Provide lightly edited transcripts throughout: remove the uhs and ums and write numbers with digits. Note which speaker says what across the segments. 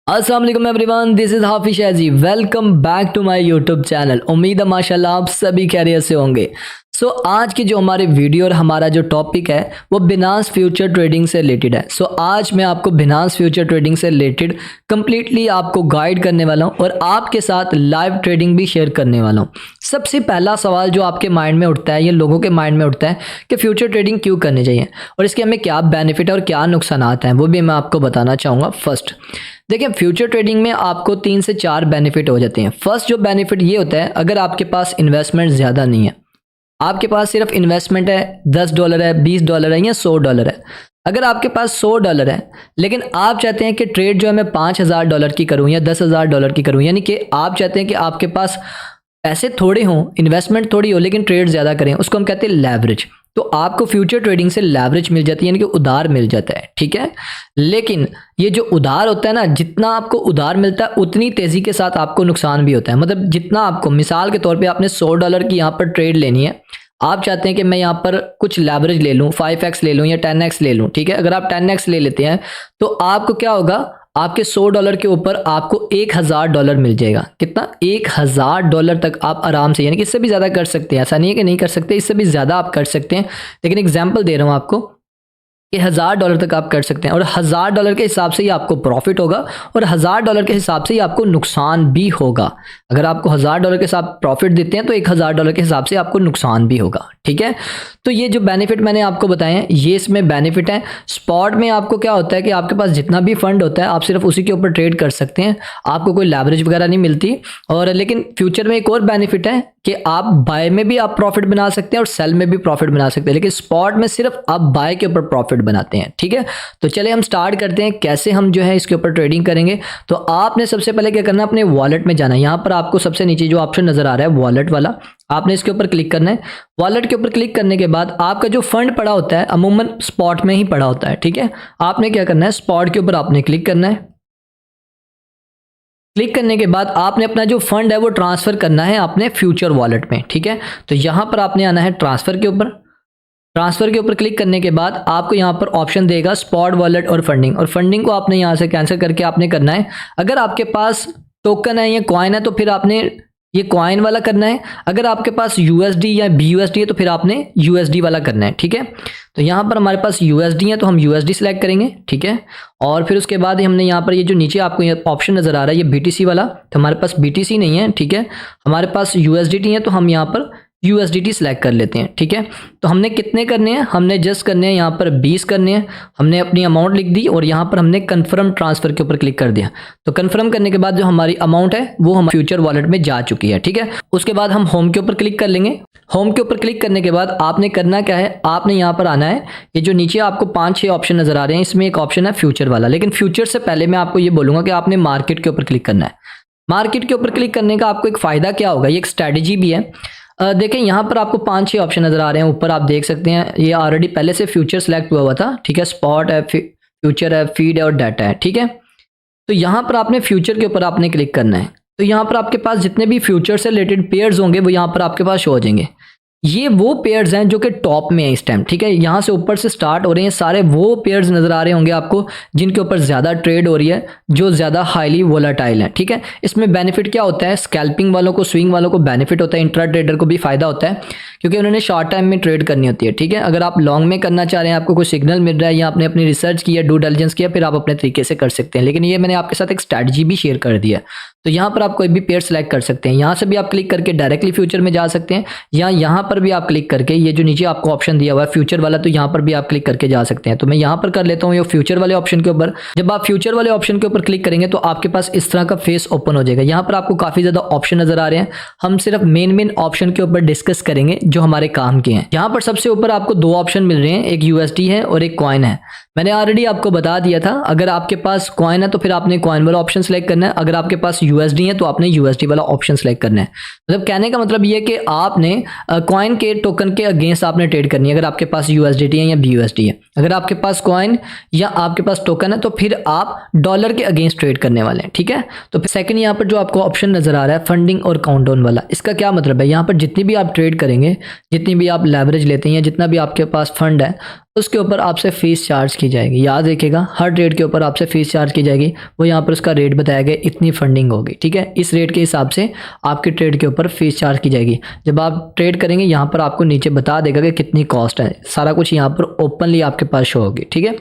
Speaker 1: अस्सलाम वालेकुम everyone, this is Hafiz Shahji. Welcome back to my YouTube channel. उम्मीद है माशाल्लाह आप सभी खैरियत से होंगे। आज की जो हमारी वीडियो और हमारा जो टॉपिक है वो बिनांस फ्यूचर ट्रेडिंग से रिलेटेड है। आज मैं आपको बिनांस फ्यूचर ट्रेडिंग से रिलेटेड कंप्लीटली आपको गाइड करने वाला हूँ और आपके साथ लाइव ट्रेडिंग भी शेयर करने वाला हूँ। सबसे पहला सवाल जो आपके माइंड में उठता है, ये लोगों के माइंड में उठता है कि फ्यूचर ट्रेडिंग क्यों करनी चाहिए और इसके हमें क्या बेनिफिट और क्या नुकसान हैं, वो भी मैं आपको बताना चाहूँगा। फर्स्ट देखिए, फ्यूचर ट्रेडिंग में आपको 3 से 4 बेनिफिट हो जाते हैं। फर्स्ट जो बेनिफिट ये होता है, अगर आपके पास इन्वेस्टमेंट ज़्यादा नहीं है, आपके पास सिर्फ इन्वेस्टमेंट है $10 है, $20 है या $100 है। अगर आपके पास $100 है लेकिन आप चाहते हैं कि ट्रेड जो है मैं $5000 की करूं या $10000 की करूं, यानी कि आप चाहते हैं कि आपके पास पैसे थोड़े हों, इन्वेस्टमेंट थोड़ी हो लेकिन ट्रेड ज़्यादा करें, उसको हम कहते हैं लेवरेज। तो आपको फ्यूचर ट्रेडिंग से लेवरेज मिल जाती है, यानी कि उधार मिल जाता है, ठीक है। लेकिन ये जो उधार होता है ना, जितना आपको उधार मिलता है उतनी तेज़ी के साथ आपको नुकसान भी होता है। मतलब जितना आपको, मिसाल के तौर पे आपने $100 की यहाँ पर ट्रेड लेनी है, आप चाहते हैं कि मैं यहाँ पर कुछ लेवरेज ले लूँ, 5x ले लूँ या 10x ले लूँ, ठीक है। अगर आप 10x ले लेते हैं तो आपको क्या होगा, आपके $100 के ऊपर आपको $1000 मिल जाएगा। कितना? $1000 तक आप आराम से, यानी कि इससे भी ज़्यादा कर सकते हैं। ऐसा नहीं है कि नहीं कर सकते, इससे भी ज़्यादा आप कर सकते हैं, लेकिन एग्जांपल दे रहा हूँ आपको कि $1000 तक आप कर सकते हैं और $1000 के हिसाब से ही आपको प्रॉफिट होगा और $1000 के हिसाब से ही आपको नुकसान भी होगा। अगर आपको $1000 के हिसाब प्रॉफिट देते हैं तो $1000 के हिसाब से आपको नुकसान भी होगा, ठीक है। तो ये जो बेनिफिट मैंने आपको बताए हैं, ये इसमें बेनिफिट है। स्पॉट में आपको क्या होता है कि आपके पास जितना भी फंड होता है आप सिर्फ उसी के ऊपर ट्रेड कर सकते हैं, आपको कोई लेवरेज वगैरह नहीं मिलती। और लेकिन फ्यूचर में एक और बेनिफिट है कि आप बाय में भी आप प्रॉफिट बना सकते हैं और सेल में भी प्रॉफिट बना सकते हैं, लेकिन स्पॉट में सिर्फ आप बाय के ऊपर प्रॉफिट बनाते हैं, ठीक है। तो चलिए हम स्टार्ट करते हैं कैसे हम जो है इसके ऊपर ट्रेडिंग करेंगे। तो आपने सबसे पहले क्या करना है, अपने वॉलेट में जाना है। यहाँ पर आपको सबसे नीचे जो ऑप्शन नजर आ रहा है वॉलेट वाला, आपने इसके ऊपर क्लिक करना है। वॉलेट के ऊपर क्लिक करने के बाद आपका जो फंड पड़ा होता है अमूमन स्पॉट में ही पड़ा होता है, ठीक है। आपने क्या करना है, स्पॉट के ऊपर आपने क्लिक करना है। क्लिक करने के बाद आपने अपना जो फंड है वो ट्रांसफर करना है अपने फ्यूचर वॉलेट में, ठीक है। तो यहां पर आपने आना है ट्रांसफर के ऊपर। ट्रांसफर के ऊपर क्लिक करने के बाद आपको यहां पर ऑप्शन देगा स्पॉट वॉलेट और फंडिंग, और फंडिंग को आपने यहां से कैंसिल करके आपने करना है। अगर आपके पास टोकन है या कॉइन है तो फिर आपने ये कॉइन वाला करना है। अगर आपके पास यूएसडी या बीयूएसडी है तो फिर आपने यूएसडी वाला करना है, ठीक है। तो यहाँ पर हमारे पास यूएसडी है तो हम यूएसडी सेलेक्ट करेंगे, ठीक है। और फिर उसके बाद हमने यहाँ पर ये जो नीचे आपको ये ऑप्शन नज़र आ रहा है ये बीटीसी वाला, तो हमारे पास बीटीसी नहीं है, ठीक है। हमारे पास यूएसडीटी है तो हम यहाँ पर यूएसडीटी सेलेक्ट कर लेते हैं, ठीक है। तो हमने कितने करने हैं, हमने जस्ट करने हैं यहाँ पर 20 करने हैं। हमने अपनी अमाउंट लिख दी और यहाँ पर हमने कन्फर्म ट्रांसफर के ऊपर क्लिक कर दिया। तो कन्फर्म करने के बाद जो हमारी अमाउंट है वो हमारे फ्यूचर वॉलेट में जा चुकी है, ठीक है। उसके बाद हम होम के ऊपर क्लिक कर लेंगे। होम के ऊपर क्लिक करने के बाद आपने करना क्या है, आपने यहाँ पर आना है। ये जो नीचे आपको 5-6 ऑप्शन नजर आ रहे हैं, इसमें एक ऑप्शन है फ्यूचर वाला, लेकिन फ्यूचर से पहले मैं आपको ये बोलूंगा कि आपने मार्केट के ऊपर क्लिक करना है। मार्केट के ऊपर क्लिक करने का आपको एक फ़ायदा क्या होगा, ये एक स्ट्रैटेजी भी है। देखें यहाँ पर आपको 5-6 ऑप्शन नज़र आ रहे हैं, ऊपर आप देख सकते हैं ये ऑलरेडी पहले से फ्यूचर सेलेक्ट हुआ था, ठीक है। स्पॉट है, फ्यूचर है, फीड है और डाटा है, ठीक है। तो यहाँ पर आपने फ्यूचर के ऊपर आपने क्लिक करना है। तो यहाँ पर आपके पास जितने भी फ्यूचर से रिलेटेड पेयर्स होंगे वो यहाँ पर आपके पास शो हो जाएंगे। ये वो पेयर्स हैं जो कि टॉप में है इस टाइम, ठीक है। यहाँ से ऊपर से स्टार्ट हो रहे हैं सारे वो पेयर्स नज़र आ रहे होंगे आपको जिनके ऊपर ज़्यादा ट्रेड हो रही है, जो ज़्यादा हाईली वोलाटाइल है, ठीक है। इसमें बेनिफिट क्या होता है, स्कैल्पिंग वालों को, स्विंग वालों को बेनिफिट होता है, इंट्रा ट्रेडर को भी फ़ायदा होता है क्योंकि उन्होंने शॉर्ट टाइम में ट्रेड करनी होती है, ठीक है। अगर आप लॉन्ग में करना चाह रहे हैं, आपको कोई सिग्नल मिल रहा है या आपने अपनी रिसर्च किया, ड्यू डिलिजेंस किया, फिर आप अपने तरीके से कर सकते हैं। लेकिन ये मैंने आपके साथ एक स्ट्रैटेजी भी शेयर कर दिया। तो यहाँ पर आप कोई भी पेयर सेलेक्ट कर सकते हैं। यहाँ से भी आप क्लिक करके डायरेक्टली फ्यूचर में जा सकते हैं, या यहाँ पर भी आप क्लिक करके ये जो नीचे आपको ऑप्शन दिया हुआ है फ्यूचर वाला, तो यहाँ पर भी आप क्लिक करके जा सकते हैं। तो मैं यहाँ पर कर लेता हूँ ये फ्यूचर वाले ऑप्शन के ऊपर। जब आप फ्यूचर वाले ऑप्शन के ऊपर क्लिक करेंगे तो आपके पास इस तरह का फेस ओपन हो जाएगा। यहाँ पर आपको काफ़ी ज़्यादा ऑप्शन नज़र आ रहे हैं। हम सिर्फ मेन ऑप्शन के ऊपर डिस्कस करेंगे जो हमारे काम के हैं। यहाँ पर सबसे ऊपर आपको 2 ऑप्शन मिल रहे हैं, एक यूएसडी है और एक कॉइन है। मैंने ऑलरेडी आपको बता दिया था, अगर आपके पास कॉइन है तो फिर आपने कॉइन वाला ऑप्शन सेलेक्ट करना है, अगर आपके पास यूएसडी है तो आपने यूएसडी वाला ऑप्शन सेलेक्ट करना है। मतलब कहने का मतलब ये है कि आपने कॉइन के टोकन के अगेंस्ट आपने ट्रेड करनी है, अगर आपके पास यूएसडीटी है या बीयूएसडी है। अगर आपके पास कॉइन या आपके पास टोकन है तो फिर आप डॉलर के अगेंस्ट ट्रेड करने वाले हैं, ठीक है। तो सेकंड यहाँ पर जो आपको ऑप्शन नजर आ रहा है फंडिंग और काउंटडाउन वाला, इसका क्या मतलब है, यहाँ पर जितनी भी आप ट्रेड करेंगे, जितनी भी आप लेवरेज लेते हैं, जितना भी आपके पास फंड है, उसके ऊपर आपसे फ़ीस चार्ज की जाएगी। याद रखिएगा, हर ट्रेड के ऊपर आपसे फ़ीस चार्ज की जाएगी। वो यहाँ पर उसका रेट बताया गया, इतनी फंडिंग होगी, ठीक है। इस रेट के हिसाब से आपके ट्रेड के ऊपर फ़ीस चार्ज की जाएगी। जब आप ट्रेड करेंगे यहाँ पर आपको नीचे बता देगा कि कितनी कॉस्ट है, सारा कुछ यहाँ पर ओपनली आपके पास शो होगी, ठीक है।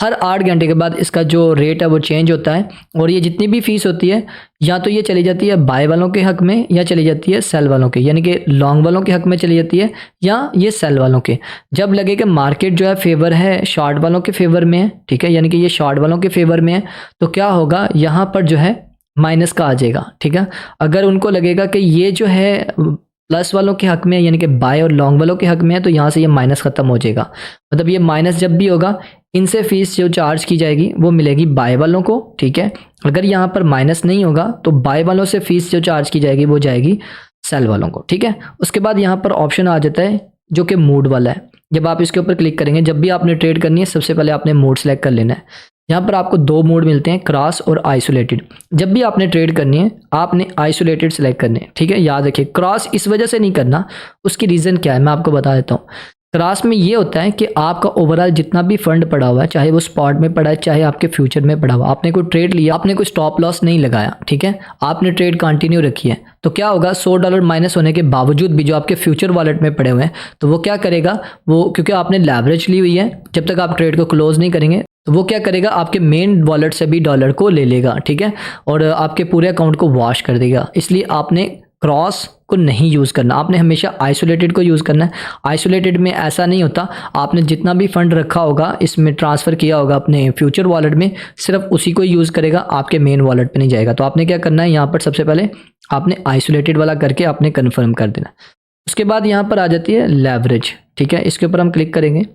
Speaker 1: हर 8 घंटे के बाद इसका जो रेट है वो चेंज होता है, और ये जितनी भी फ़ीस होती है या तो ये चली जाती है बाय वालों के हक में या चली जाती है सेल वालों के, यानी कि लॉन्ग वालों के हक में चली जाती है या ये सेल वालों के। जब लगे कि मार्केट जो है फेवर है शॉर्ट वालों के फेवर में है, ठीक है, यानी कि ये शॉर्ट वालों के फेवर में है, तो क्या होगा यहाँ पर जो है माइनस का आ जाएगा, ठीक है। अगर उनको लगेगा कि ये जो है प्लस वालों के हक में है, यानी कि बाय और लॉन्ग वालों के हक में है, तो यहाँ से ये माइनस ख़त्म हो जाएगा। मतलब ये माइनस जब भी होगा, इनसे फीस जो चार्ज की जाएगी वो मिलेगी बाय वालों को, ठीक है। अगर यहाँ पर माइनस नहीं होगा तो बाय वालों से फीस जो चार्ज की जाएगी वो जाएगी सेल वालों को, ठीक है। उसके बाद यहाँ पर ऑप्शन आ जाता है जो कि मूड वाला है। जब आप इसके ऊपर क्लिक करेंगे, जब भी आपने ट्रेड करनी है सबसे पहले आपने मोड सेलेक्ट कर लेना है। यहाँ पर आपको 2 मोड मिलते हैं, क्रॉस और आइसोलेटेड। जब भी आपने ट्रेड करनी है आपने आइसोलेटेड सेलेक्ट करने हैं, ठीक है। याद रखिए, क्रॉस इस वजह से नहीं करना, उसकी रीज़न क्या है मैं आपको बता देता हूँ। क्रॉस में ये होता है कि आपका ओवरऑल जितना भी फंड पड़ा हुआ है, चाहे वो स्पॉट में पड़ा है चाहे आपके फ्यूचर में पड़ा हुआ, आपने कोई ट्रेड लिया, आपने कोई स्टॉप लॉस नहीं लगाया, ठीक है, आपने ट्रेड कंटिन्यू रखी है, तो क्या होगा $100 माइनस होने के बावजूद भी जो आपके फ्यूचर वॉलेट में पड़े हुए हैं, तो वो क्या करेगा, वो क्योंकि आपने लेवरेज ली हुई है, जब तक आप ट्रेड को क्लोज नहीं करेंगे तो वो क्या करेगा, आपके मेन वॉलेट से भी डॉलर को ले लेगा, ठीक है, और आपके पूरे अकाउंट को वॉश कर देगा। इसलिए आपने क्रॉस को नहीं यूज़ करना, आपने हमेशा आइसोलेटेड को यूज़ करना है। आइसोलेटेड में ऐसा नहीं होता, आपने जितना भी फंड रखा होगा इसमें ट्रांसफ़र किया होगा अपने फ्यूचर वॉलेट में, सिर्फ उसी को यूज़ करेगा, आपके मेन वॉलेट पे नहीं जाएगा। तो आपने क्या करना है, यहाँ पर सबसे पहले आपने आइसोलेटेड वाला करके आपने कन्फर्म कर देना। उसके बाद यहाँ पर आ जाती है लेवरेज, ठीक है, इसके ऊपर हम क्लिक करेंगे।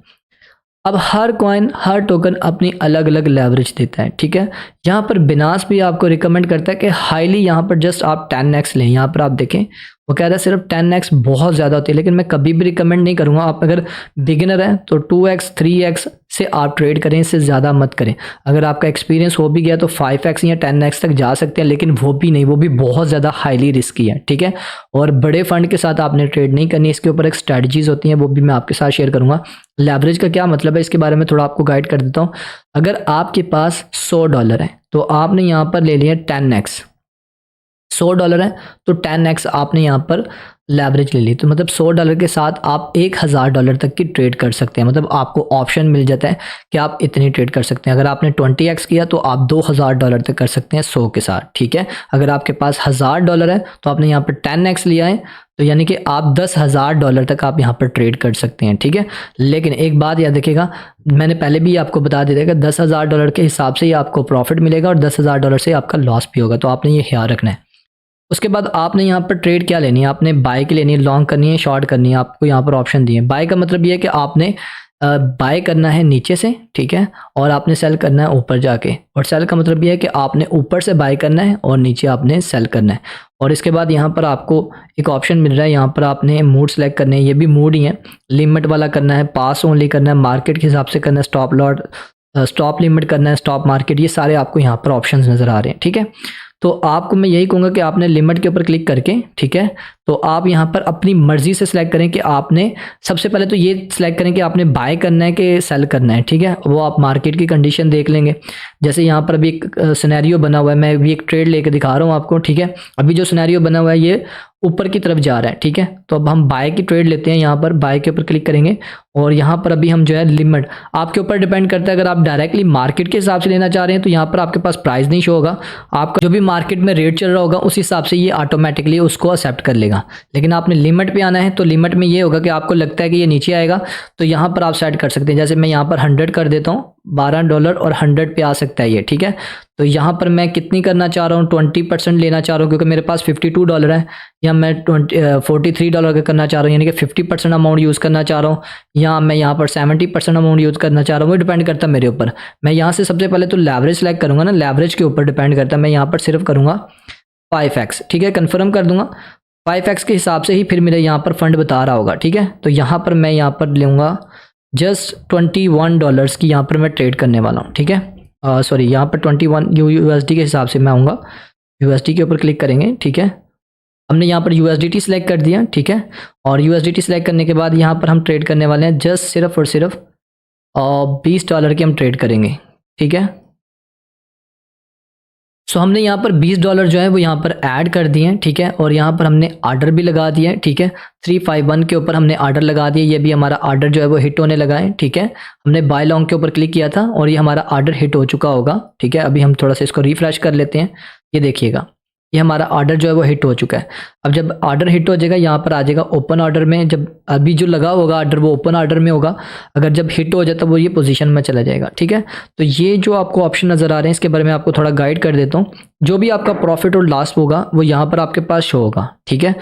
Speaker 1: अब हर कॉइन हर टोकन अपनी अलग अलग लेवरेज देता है, ठीक है। यहाँ पर बिनास भी आपको रिकमेंड करता है कि हाईली यहाँ पर जस्ट आप 10x लें। यहाँ पर आप देखें वो कह रहा है सिर्फ 10x बहुत ज़्यादा होती है, लेकिन मैं कभी भी रिकमेंड नहीं करूँगा। आप अगर बिगिनर हैं तो 2x 3x से आप ट्रेड करें, इससे ज़्यादा मत करें। अगर आपका एक्सपीरियंस हो भी गया तो 5x या 10x तक जा सकते हैं, लेकिन वो भी नहीं, वो भी बहुत ज़्यादा हाईली रिस्की है, ठीक है। और बड़े फंड के साथ आपने ट्रेड नहीं करनी, इसके ऊपर एक स्ट्रैटेजीज़ होती हैं, वो भी मैं आपके साथ शेयर करूँगा। लेवरेज का क्या मतलब है इसके बारे में थोड़ा आपको गाइड कर देता हूँ। अगर आपके पास $100 है तो आपने यहाँ पर ले लिया 10x, $100 है तो 10x आपने यहाँ पर लेवरेज ले ली, तो मतलब $100 के साथ आप $1000 तक की ट्रेड कर सकते हैं। मतलब आपको ऑप्शन मिल जाता है कि आप इतनी ट्रेड कर सकते हैं। अगर आपने 20x किया तो आप $2000 तक कर सकते हैं 100 के साथ, ठीक है। अगर आपके पास $1000 है तो आपने यहाँ पर 10x लिया है, तो यानी कि आप $10,000 तक आप यहाँ पर ट्रेड कर सकते हैं, ठीक है। लेकिन एक बात याद रखिएगा, मैंने पहले भी आपको बता दिया था कि $10,000 के हिसाब से ही आपको प्रॉफिट मिलेगा और $10,000 से आपका लॉस भी होगा, तो आपने ये ख्याल रखना है। उसके बाद आपने यहाँ पर ट्रेड क्या लेनी है, आपने बाय की लेनी है, लॉन्ग करनी है, शॉर्ट करनी है। आपको यहाँ पर ऑप्शन दिए। बाय का मतलब ये है कि आपने बाय करना है नीचे से, ठीक है, और आपने सेल करना है ऊपर जाके। और सेल का मतलब ये है कि आपने ऊपर से बाय करना है और नीचे आपने सेल करना है। और इसके बाद यहाँ पर आपको एक ऑप्शन मिल रहा है, यहाँ पर आपने मूड सेलेक्ट करने हैं, ये भी मूड ही है। लिमिट वाला करना है, पास ओनली करना है, मार्केट के हिसाब से करना है, स्टॉप लॉट स्टॉप लिमिट करना है, स्टॉप मार्केट, ये सारे आपको यहाँ पर ऑप्शंस नज़र आ रहे हैं, ठीक है। तो आपको मैं यही कहूँगा कि आपने लिमिट के ऊपर क्लिक करके, ठीक है, तो आप यहाँ पर अपनी मर्ज़ी से सिलेक्ट करें कि आपने सबसे पहले तो ये सिलेक्ट करें कि आपने बाय करना है कि सेल करना है, ठीक है। वो आप मार्केट की कंडीशन देख लेंगे। जैसे यहाँ पर अभी एक सिनेरियो बना हुआ है, मैं अभी एक ट्रेड लेके दिखा रहा हूँ आपको, ठीक है। अभी जो सिनेरियो बना हुआ है ये ऊपर की तरफ जा रहा है, ठीक है। तो अब हम बाय की ट्रेड लेते हैं, यहाँ पर बाय के ऊपर क्लिक करेंगे और यहाँ पर अभी हम जो है लिमिट आपके ऊपर डिपेंड करता है। अगर आप डायरेक्टली मार्केट के हिसाब से लेना चाह रहे हैं तो यहाँ पर आपके पास प्राइस नहीं शो होगा, आपका जो भी मार्केट में रेट चल रहा होगा उस हिसाब से ये ऑटोमेटिकली उसको एक्सेप्ट कर लेगा। लेकिन आपने लिमिट पे आना है तो लिमिट में ये होगा कि आपको लगता है कि ये नीचे आएगा तो यहाँ पर आप सेट कर सकते हैं। जैसे मैं यहाँ पर 100 कर देता हूँ, $12 और 100 पे आ सकता है ये, ठीक है। तो यहाँ पर मैं कितनी करना चाह रहा हूँ, 20% लेना चाह रहा हूँ क्योंकि मेरे पास $52 है, या मैं $43 का करना चाह रहा हूँ यानी कि 50% अमाउंट यूज़ करना चाह रहा हूँ, या मैं यहाँ पर 70% अमाउंट यूज़ करना चाह रहा हूँ। वो डिपेंड करता है मेरे ऊपर। मैं यहाँ से सबसे पहले तो लेवरेज सेलेक्ट करूँगा ना, लेवरेज के ऊपर डिपेंड करता है। मैं यहाँ पर सिर्फ करूँगा 5x, ठीक है, कन्फर्म कर दूँगा। 5x के हिसाब से ही फिर मेरे यहाँ पर फंड बता रहा होगा, ठीक है। तो यहाँ पर मैं यहाँ पर लूँगा जस्ट $21 की यहाँ पर मैं ट्रेड करने वाला हूँ, ठीक है। सॉरी, यहाँ पर 21 USD के हिसाब से मैं आऊँगा। USD के ऊपर क्लिक करेंगे, ठीक है। हमने यहाँ पर USDT सेलेक्ट कर दिया, ठीक है। और USDT सेलेक्ट करने के बाद यहाँ पर हम ट्रेड करने वाले हैं जस्ट सिर्फ और सिर्फ और $20 की हम ट्रेड करेंगे, ठीक है। सो हमने यहाँ पर $20 जो है वो यहाँ पर ऐड कर दिए हैं, ठीक है। और यहाँ पर हमने आर्डर भी लगा दिया है, ठीक है। 351 के ऊपर हमने आर्डर लगा दिया, ये भी हमारा आर्डर जो है वो हिट होने लगा है, ठीक है। हमने बाय लॉन्ग के ऊपर क्लिक किया था और ये हमारा आर्डर हिट हो चुका होगा, ठीक है। अभी हम थोड़ा सा इसको रिफ्रेश कर लेते हैं, ये देखिएगा ये हमारा ऑर्डर जो है वो हिट हो चुका है। अब जब ऑर्डर हिट हो जाएगा यहाँ पर आ जाएगा ओपन ऑर्डर में, जब अभी जो लगा होगा ऑर्डर वो ओपन ऑर्डर में होगा, अगर जब हिट हो जाए तो वो ये पोजीशन में चला जाएगा, ठीक है। तो ये जो आपको ऑप्शन नज़र आ रहे हैं इसके बारे में आपको थोड़ा गाइड कर देता हूँ। जो भी आपका प्रॉफिट और लॉस होगा वो यहाँ पर आपके पास शो होगा, ठीक है।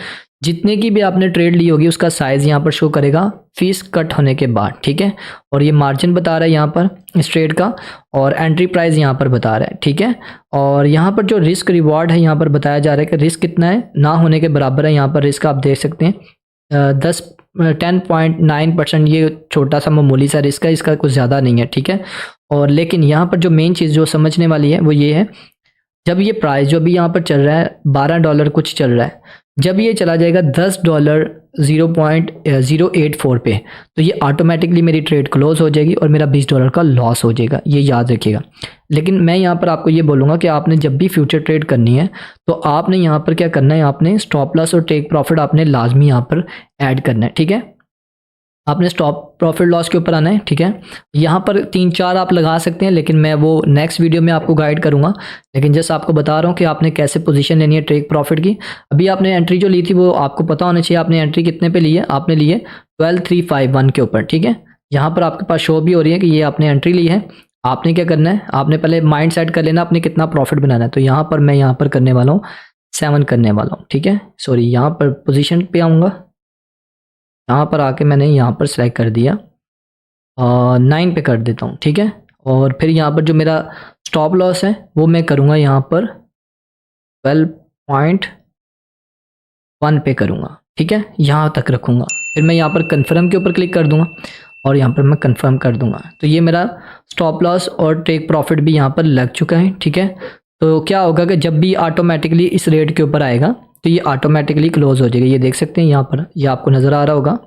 Speaker 1: जितने की भी आपने ट्रेड ली होगी उसका साइज़ यहाँ पर शो करेगा फीस कट होने के बाद, ठीक है। और ये मार्जिन बता रहा है यहाँ पर इस ट्रेड का, और एंट्री प्राइस यहाँ पर बता रहा है, ठीक है। और यहाँ पर जो रिस्क रिवॉर्ड है यहाँ पर बताया जा रहा है कि रिस्क कितना है, ना होने के बराबर है। यहाँ पर रिस्क आप देख सकते हैं 10.9%, ये छोटा सा मामूली सा रिस्क है, इसका कुछ ज़्यादा नहीं है, ठीक है। और लेकिन यहाँ पर जो मेन चीज़ जो समझने वाली है वो ये है, जब ये प्राइस जो भी यहाँ पर चल रहा है $12 कुछ चल रहा है, जब ये चला जाएगा $10.0.084 पे, तो ये ऑटोमेटिकली मेरी ट्रेड क्लोज हो जाएगी और मेरा $20 का लॉस हो जाएगा, ये याद रखिएगा। लेकिन मैं यहाँ पर आपको ये बोलूँगा कि आपने जब भी फ्यूचर ट्रेड करनी है तो आपने यहाँ पर क्या करना है, आपने स्टॉप लॉस और टेक प्रॉफिट आपने लाजमी यहाँ पर ऐड करना है, ठीक है। आपने स्टॉप प्रॉफिट लॉस के ऊपर आना है, ठीक है। यहाँ पर 3-4 आप लगा सकते हैं, लेकिन मैं वो नेक्स्ट वीडियो में आपको गाइड करूँगा। लेकिन जस्ट आपको बता रहा हूँ कि आपने कैसे पोजीशन लेनी है टेक प्रॉफिट की। अभी आपने एंट्री जो ली थी वो आपको पता होना चाहिए, आपने एंट्री कितने पे ली है, आपने ली है 12351 के ऊपर, ठीक है। यहाँ पर आपके पास शो भी हो रही है कि ये आपने एंट्री ली है। आपने क्या करना है, आपने पहले माइंड सेट कर लेना आपने कितना प्रॉफिट बनाना है। तो यहाँ पर मैं यहाँ पर करने वाला हूँ 7 करने वाला हूँ, ठीक है। सॉरी, यहाँ पर पोजीशन पे आऊँगा, यहाँ पर आके मैंने यहाँ पर सेलेक्ट कर दिया 9 पे कर देता हूँ, ठीक है। और फिर यहाँ पर जो मेरा स्टॉप लॉस है वो मैं करूँगा यहाँ पर 12.1 पे करूँगा, ठीक है। यहाँ तक रखूँगा, फिर मैं यहाँ पर कन्फर्म के ऊपर क्लिक कर दूँगा और यहाँ पर मैं कन्फर्म कर दूँगा। तो ये मेरा स्टॉप लॉस और टेक प्रॉफिट भी यहाँ पर लग चुका है, ठीक है। तो क्या होगा कि जब भी ऑटोमेटिकली इस रेट के ऊपर आएगा तो ये ऑटोमेटिकली क्लोज हो जाएगा। ये देख सकते हैं यहाँ पर, ये आपको नज़र आ रहा होगा,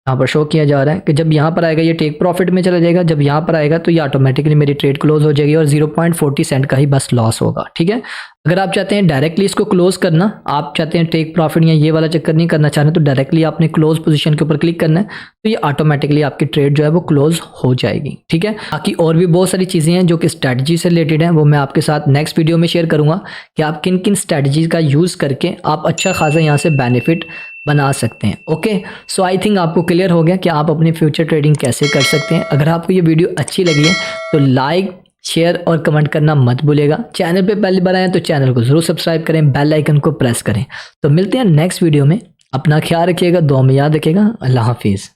Speaker 1: यहाँ पर शो किया जा रहा है कि जब यहाँ पर आएगा ये टेक प्रॉफिट में चला जाएगा, जब यहाँ पर आएगा तो ये ऑटोमेटिकली मेरी ट्रेड क्लोज हो जाएगी और 0.40 सेंट का ही बस लॉस होगा, ठीक है। अगर आप चाहते हैं डायरेक्टली इसको क्लोज करना, आप चाहते हैं टेक प्रॉफिट या ये वाला चक्कर नहीं करना चाह रहे, तो डायरेक्टली आपने क्लोज पोजीशन के ऊपर क्लिक करना है, तो ये ऑटोमेटिकली आपकी ट्रेड जो है वो क्लोज हो जाएगी, ठीक है। बाकी और भी बहुत सारी चीज़ें हैं जो कि स्ट्रैटेजी से रिलेटेड हैं, वो मैं आपके साथ नेक्स्ट वीडियो में शेयर करूँगा कि आप किन किन स्ट्रैटेजीज का यूज़ करके आप अच्छा खासा यहाँ से बेनिफिट बना सकते हैं। ओके, सो आई थिंक आपको क्लियर हो गया कि आप अपनी फ्यूचर ट्रेडिंग कैसे कर सकते हैं। अगर आपको ये वीडियो अच्छी लगी है तो लाइक, शेयर और कमेंट करना मत भूलिएगा। चैनल पे पहली बार आए तो चैनल को ज़रूर सब्सक्राइब करें, बेल आइकन को प्रेस करें। तो मिलते हैं नेक्स्ट वीडियो में, अपना ख्याल रखिएगा, दुआ में याद रखिएगा। अल्लाह हाफिज़।